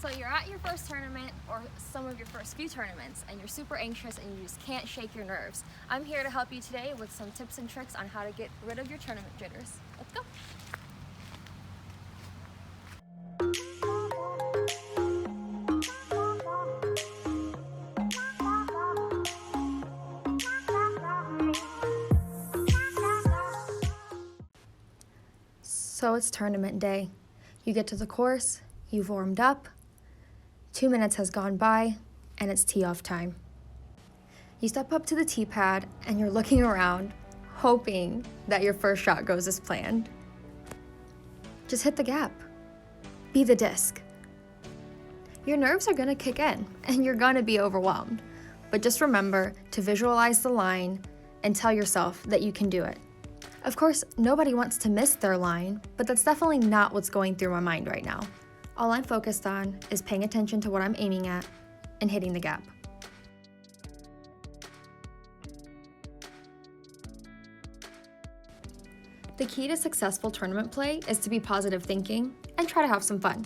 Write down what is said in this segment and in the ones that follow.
So you're at your first tournament or some of your first few tournaments and you're super anxious and you just can't shake your nerves. I'm here to help you today with some tips and tricks on how to get rid of your tournament jitters. Let's go. So it's tournament day. You get to the course, you've warmed up, 2 minutes has gone by, and it's tee-off time. You step up to the tee pad and you're looking around, hoping that your first shot goes as planned. Just hit the gap. Be the disc. Your nerves are gonna kick in and you're gonna be overwhelmed, but just remember to visualize the line and tell yourself that you can do it. Of course, nobody wants to miss their line, but that's definitely not what's going through my mind right now. All I'm focused on is paying attention to what I'm aiming at and hitting the gap. The key to successful tournament play is to be positive thinking and try to have some fun.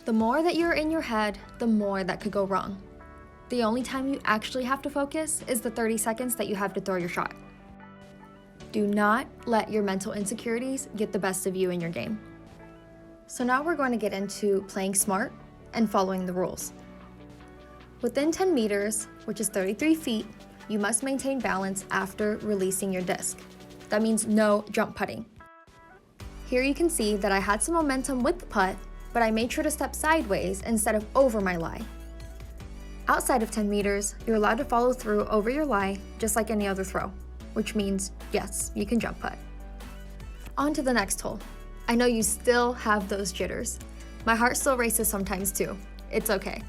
The more that you're in your head, the more that could go wrong. The only time you actually have to focus is the 30 seconds that you have to throw your shot. Do not let your mental insecurities get the best of you in your game. So now we're going to get into playing smart and following the rules. Within 10 meters, which is 33 feet, you must maintain balance after releasing your disc. That means no jump putting. Here you can see that I had some momentum with the putt, but I made sure to step sideways instead of over my lie. Outside of 10 meters, you're allowed to follow through over your lie just like any other throw, which means, yes, you can jump putt. On to the next hole. I know you still have those jitters. My heart still races sometimes too. It's okay.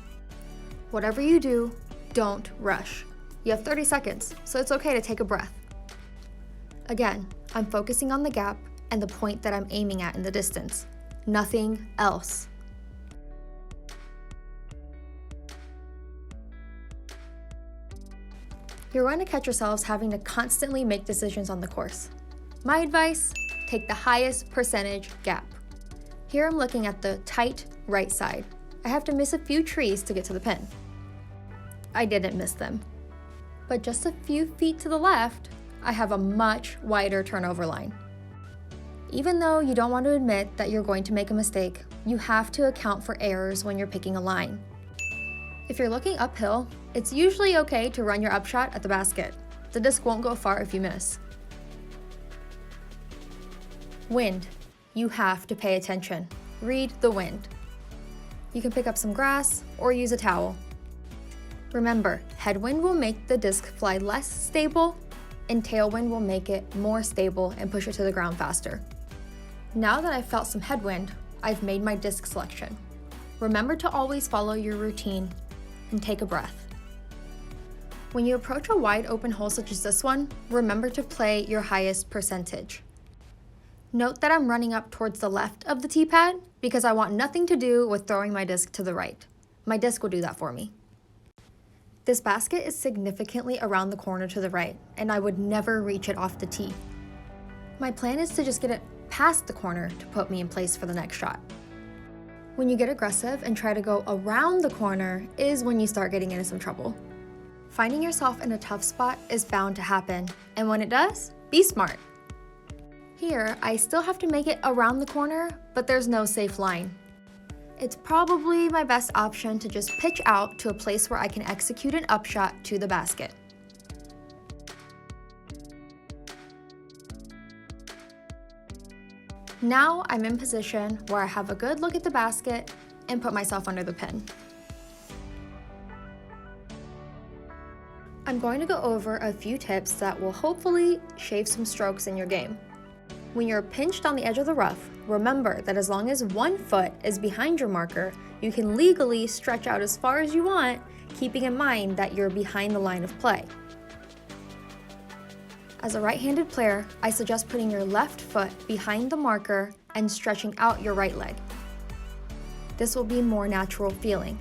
Whatever you do, don't rush. You have 30 seconds, so it's okay to take a breath. Again, I'm focusing on the gap and the point that I'm aiming at in the distance. Nothing else. You're going to catch yourselves having to constantly make decisions on the course. My advice, take the highest percentage gap. Here I'm looking at the tight right side. I have to miss a few trees to get to the pin. I didn't miss them. But just a few feet to the left, I have a much wider turnover line. Even though you don't want to admit that you're going to make a mistake, you have to account for errors when you're picking a line. If you're looking uphill, it's usually okay to run your upshot at the basket. The disc won't go far if you miss. Wind. You have to pay attention. Read the wind. You can pick up some grass or use a towel. Remember, headwind will make the disc fly less stable, and tailwind will make it more stable and push it to the ground faster. Now that I've felt some headwind, I've made my disc selection. Remember to always follow your routine and take a breath. When you approach a wide open hole such as this one, remember to play your highest percentage. Note that I'm running up towards the left of the tee pad because I want nothing to do with throwing my disc to the right. My disc will do that for me. This basket is significantly around the corner to the right, and I would never reach it off the tee. My plan is to just get it past the corner to put me in place for the next shot. When you get aggressive and try to go around the corner is when you start getting into some trouble. Finding yourself in a tough spot is bound to happen, and when it does, be smart. Here, I still have to make it around the corner, but there's no safe line. It's probably my best option to just pitch out to a place where I can execute an upshot to the basket. Now I'm in position where I have a good look at the basket and put myself under the pin. I'm going to go over a few tips that will hopefully shave some strokes in your game. When you're pinched on the edge of the rough, remember that as long as 1 foot is behind your marker, you can legally stretch out as far as you want, keeping in mind that you're behind the line of play. As a right-handed player, I suggest putting your left foot behind the marker and stretching out your right leg. This will be more natural feeling.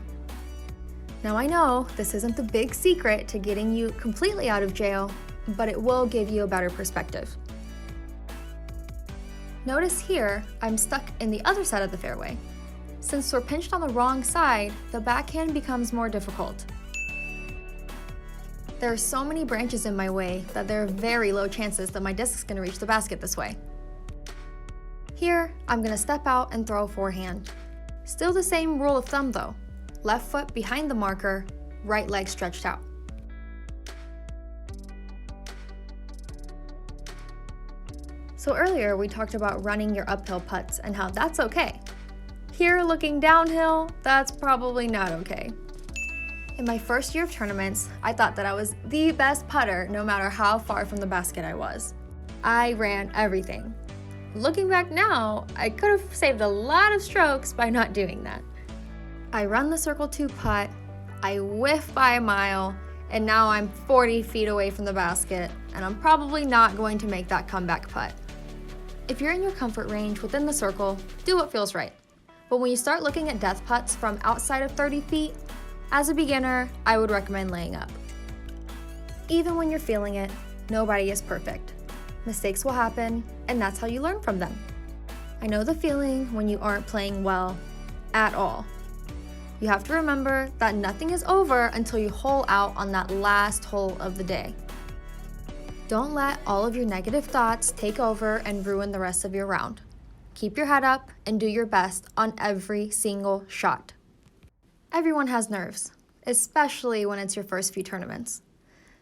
Now I know this isn't the big secret to getting you completely out of jail, but it will give you a better perspective. Notice here, I'm stuck in the other side of the fairway. Since we're pinched on the wrong side, the backhand becomes more difficult. There are so many branches in my way that there are very low chances that my disc is going to reach the basket this way. Here, I'm going to step out and throw forehand. Still the same rule of thumb though. Left foot behind the marker, right leg stretched out. So earlier we talked about running your uphill putts and how that's okay. Here, looking downhill, that's probably not okay. In my first year of tournaments, I thought that I was the best putter no matter how far from the basket I was. I ran everything. Looking back now, I could have saved a lot of strokes by not doing that. I run the circle 2 putt, I whiff by a mile, and now I'm 40 feet away from the basket, and I'm probably not going to make that comeback putt. If you're in your comfort range within the circle, do what feels right. But when you start looking at death putts from outside of 30 feet, as a beginner, I would recommend laying up. Even when you're feeling it, nobody is perfect. Mistakes will happen, and that's how you learn from them. I know the feeling when you aren't playing well at all. You have to remember that nothing is over until you hole out on that last hole of the day. Don't let all of your negative thoughts take over and ruin the rest of your round. Keep your head up and do your best on every single shot. Everyone has nerves, especially when it's your first few tournaments.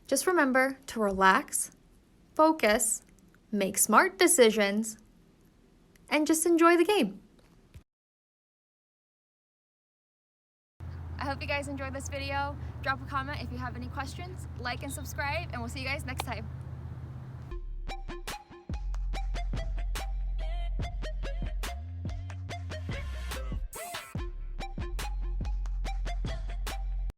Just remember to relax, focus, make smart decisions, and just enjoy the game. I hope you guys enjoyed this video. Drop a comment if you have any questions, like and subscribe, and we'll see you guys next time.